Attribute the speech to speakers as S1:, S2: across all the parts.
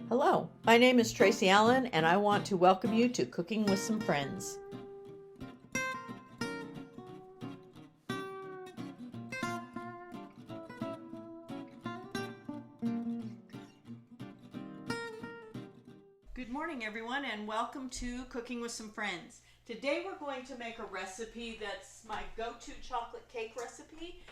S1: Hello, my name is Tracy Allen, and I want to welcome you to Cooking with Some Friends. Good morning, everyone, and welcome to Cooking with Some Friends. Today we're going to make a recipe that's my go-to chocolate cake recipe.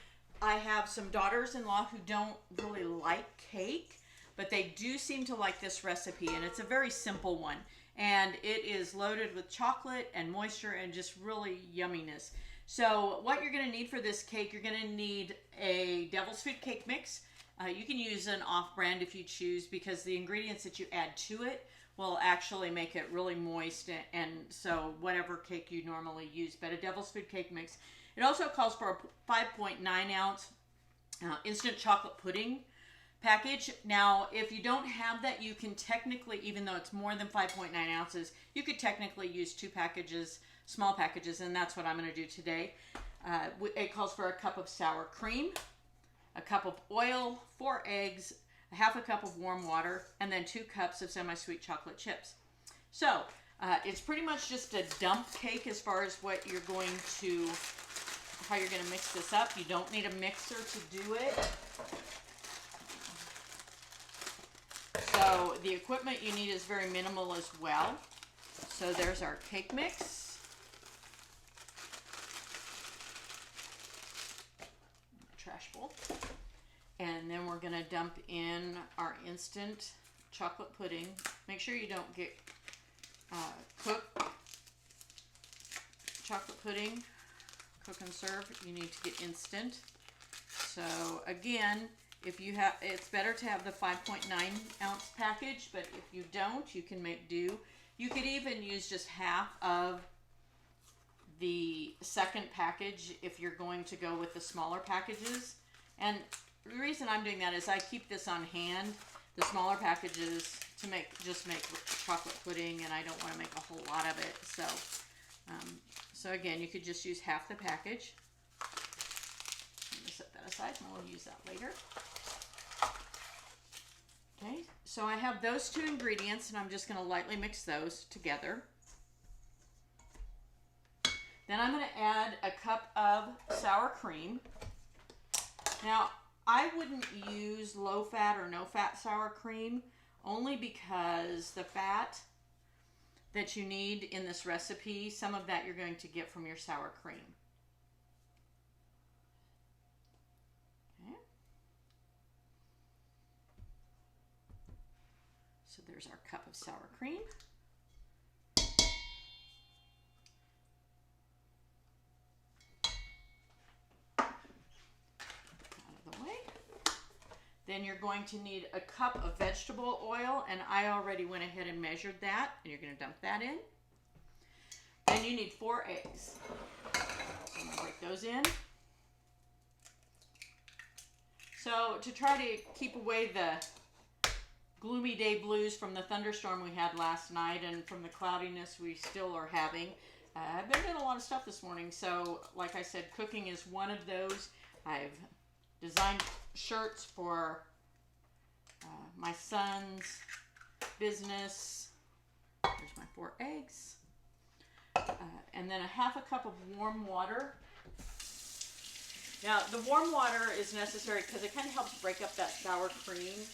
S1: I have some daughters-in-law who don't really like cake, but they do seem to like this recipe, and it's a very simple one. And it is loaded with chocolate and moisture and just really yumminess. So what you're going to need for this cake, you're going to need a devil's food cake mix. You can use an off-brand if you choose, because the ingredients that you add to it will actually make it really moist, and so whatever cake you normally use, but a devil's food cake mix. It also calls for a 5.9 ounce instant chocolate pudding package. Now, if you don't have that, you can technically, even though it's more than 5.9 ounces, you could technically use 2 packages, small packages, and that's what I'm going to do today. It calls for a cup of sour cream, a cup of oil, 4 eggs, a half a cup of warm water, and then 2 cups of semi-sweet chocolate chips. So, it's pretty much just a dump cake as far as what you're going to, how you're going to mix this up. You don't need a mixer to do it. So the equipment you need is very minimal as well. So there's our cake mix. Trash bowl. And then we're going to dump in our instant chocolate pudding. Make sure you don't get cooked chocolate pudding. Cook and serve. You need to get instant. So again, if you have, it's better to have the 5.9 ounce package, but if you don't, you can make do. You could even use just half of the second package if you're going to go with the smaller packages. And the reason I'm doing that is I keep this on hand, the smaller packages, to just make chocolate pudding, and I don't want to make a whole lot of it. So, so again, you could just use half the package. I'm going to set that aside, and we'll use that later. Okay, so I have those 2 ingredients, and I'm just going to lightly mix those together. Then I'm going to add a cup of sour cream. Now, I wouldn't use low-fat or no-fat sour cream, only because the fat that you need in this recipe, some of that you're going to get from your sour cream. So there's our cup of sour cream. Out of the way. Then you're going to need a cup of vegetable oil, and I already went ahead and measured that, and you're going to dump that in. Then you need 4 eggs. So I'm going to break those in. So to try to keep away the gloomy day blues from the thunderstorm we had last night and from the cloudiness we still are having, I've been doing a lot of stuff this morning. So like I said, cooking is one of those. I've designed shirts for my son's business. There's my 4 eggs. And then a half a cup of warm water. Now the warm water is necessary because it kind of helps break up that sour cream,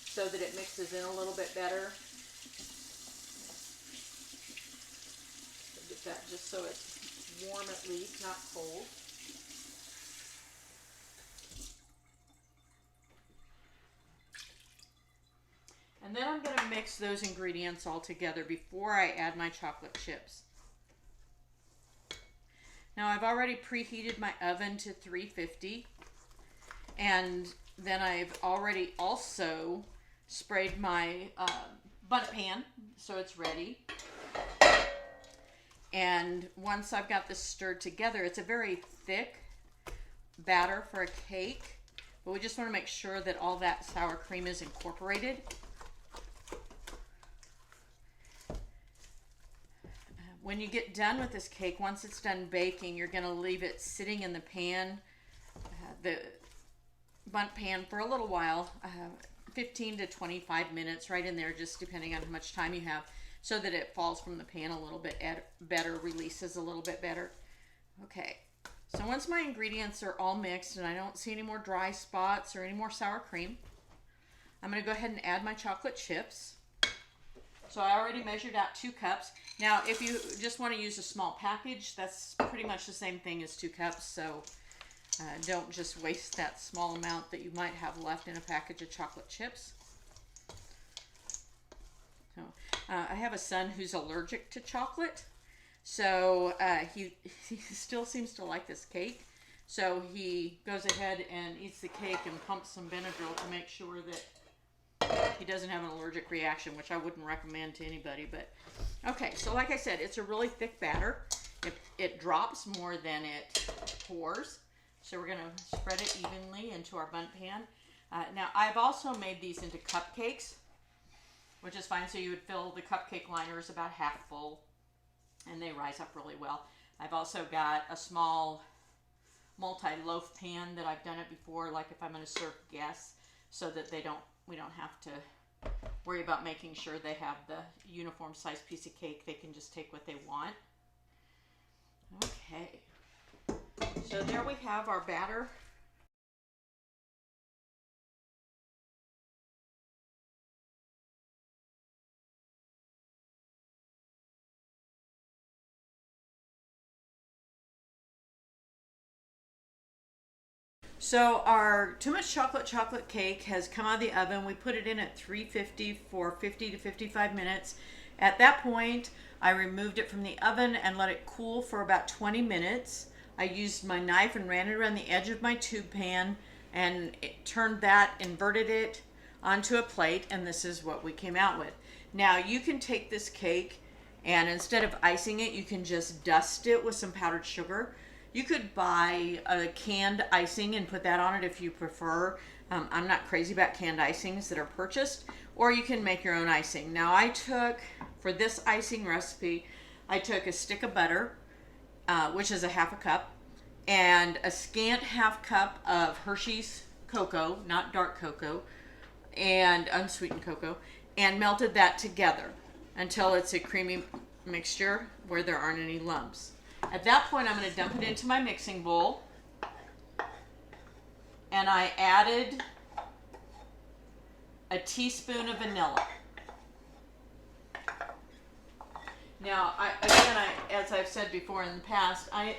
S1: so that it mixes in a little bit better. So get that just so it's warm at least, not cold. And then I'm going to mix those ingredients all together before I add my chocolate chips. Now I've already preheated my oven to 350, and then I've already also sprayed my bundt pan, so it's ready. And once I've got this stirred together, it's a very thick batter for a cake, but we just want to make sure that all that sour cream is incorporated. When you get done with this cake, once it's done baking, you're going to leave it sitting in the pan, the bundt pan, for a little while. 15 to 25 minutes, right in there, just depending on how much time you have, so that it falls from the pan a little bit better, releases a little bit better. Okay, so once my ingredients are all mixed and I don't see any more dry spots or any more sour cream, I'm going to go ahead and add my chocolate chips. So I already measured out 2 cups. Now, if you just want to use a small package, that's pretty much the same thing as 2 cups. So don't just waste that small amount that you might have left in a package of chocolate chips. So I have a son who's allergic to chocolate. So he still seems to like this cake. So he goes ahead and eats the cake and pumps some Benadryl to make sure that he doesn't have an allergic reaction, which I wouldn't recommend to anybody. But okay, so like I said, it's a really thick batter. It drops more than it pours. So we're going to spread it evenly into our bundt pan. Now, I've also made these into cupcakes, which is fine. So you would fill the cupcake liners about half full, and they rise up really well. I've also got a small multi-loaf pan that I've done it before, like if I'm going to serve guests, so that we don't have to worry about making sure they have the uniform size piece of cake. They can just take what they want. Okay, so there we have our batter. So our too much chocolate cake has come out of the oven. We put it in at 350 for 50 to 55 minutes. At that point, I removed it from the oven and let it cool for about 20 minutes. I used my knife and ran it around the edge of my tube pan and inverted it onto a plate, and this is what we came out with. Now you can take this cake and instead of icing it, you can just dust it with some powdered sugar. You could buy a canned icing and put that on it if you prefer. I'm not crazy about canned icings that are purchased, or you can make your own icing. Now for this icing recipe, I took a stick of butter, which is a half a cup, and a scant half cup of Hershey's cocoa, not dark cocoa, and unsweetened cocoa, and melted that together until it's a creamy mixture where there aren't any lumps. At that point, I'm going to dump it into my mixing bowl, and I added a teaspoon of vanilla. Now, as I've said before in the past, I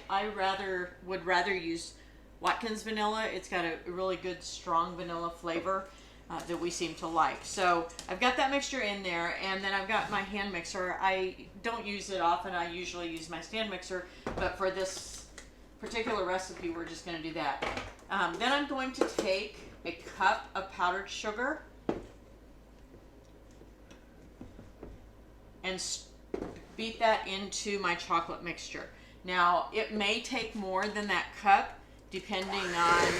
S1: would rather use Watkins vanilla. It's got a really good strong vanilla flavor that we seem to like. So I've got that mixture in there, and then I've got my hand mixer. I don't use it often. I usually use my stand mixer, but for this particular recipe, we're just going to do that. Then I'm going to take a cup of powdered sugar and beat that into my chocolate mixture. Now, it may take more than that cup, depending on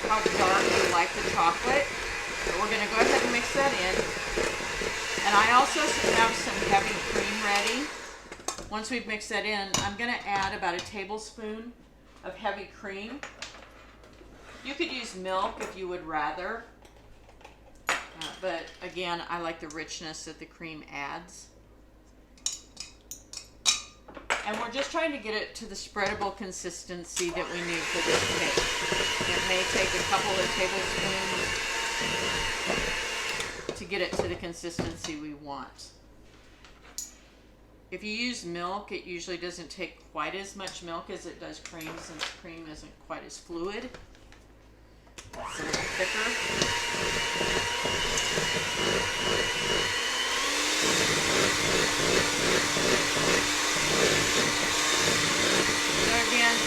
S1: how dark you like the chocolate. So we're going to go ahead and mix that in. And I also have some heavy cream ready. Once we've mixed that in, I'm going to add about a tablespoon of heavy cream. You could use milk if you would rather. But again, I like the richness that the cream adds. And we're just trying to get it to the spreadable consistency that we need for this cake. It may take a couple of tablespoons to get it to the consistency we want. If you use milk, it usually doesn't take quite as much milk as it does cream, since cream isn't quite as fluid. It's a little thicker. So again,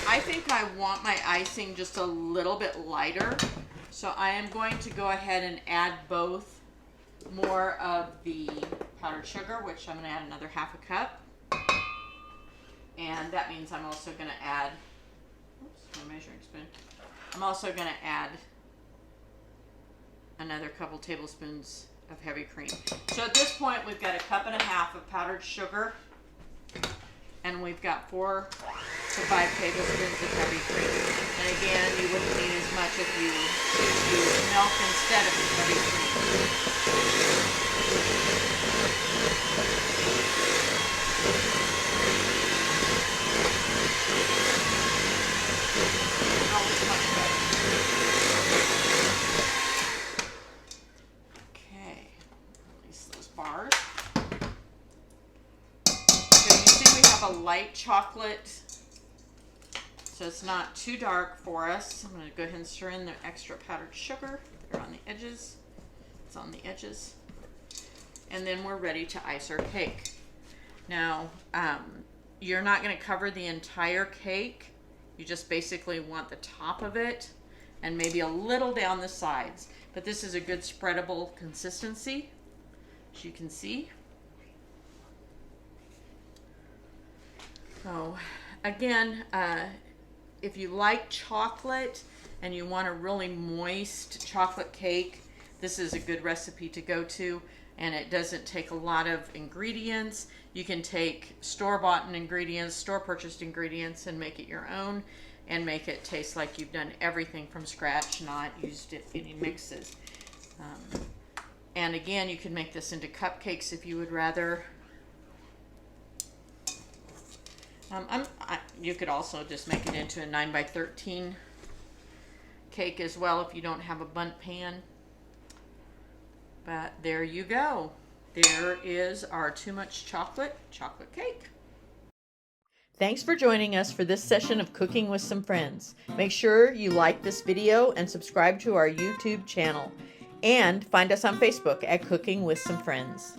S1: I think I want my icing just a little bit lighter. So I am going to go ahead and add both more of the powdered sugar, which I'm going to add another half a cup. And that means I'm also going to add, my measuring spoon. I'm also going to add another couple tablespoons of heavy cream. So at this point, we've got a cup and a half of powdered sugar, and we've got 4 to 5 tablespoons of heavy cream. And again, you wouldn't need as much if you use milk instead of heavy cream. Always much better. Okay, release those bars. So you see we have a light chocolate, so it's not too dark for us. I'm going to go ahead and stir in the extra powdered sugar. They're on the edges. It's on the edges. And then we're ready to ice our cake. Now, you're not going to cover the entire cake. You just basically want the top of it and maybe a little down the sides. But this is a good spreadable consistency, as you can see. So again, if you like chocolate and you want a really moist chocolate cake, this is a good recipe to go to, and it doesn't take a lot of ingredients. You can take store-bought ingredients, store-purchased ingredients, and make it your own and make it taste like you've done everything from scratch, not used any mixes. And again, you can make this into cupcakes if you would rather. You could also just make it into a 9x13 cake as well if you don't have a bundt pan. But there you go. There is our too much chocolate cake. Thanks for joining us for this session of Cooking with Some Friends. Make sure you like this video and subscribe to our YouTube channel. And find us on Facebook at Cooking with Some Friends.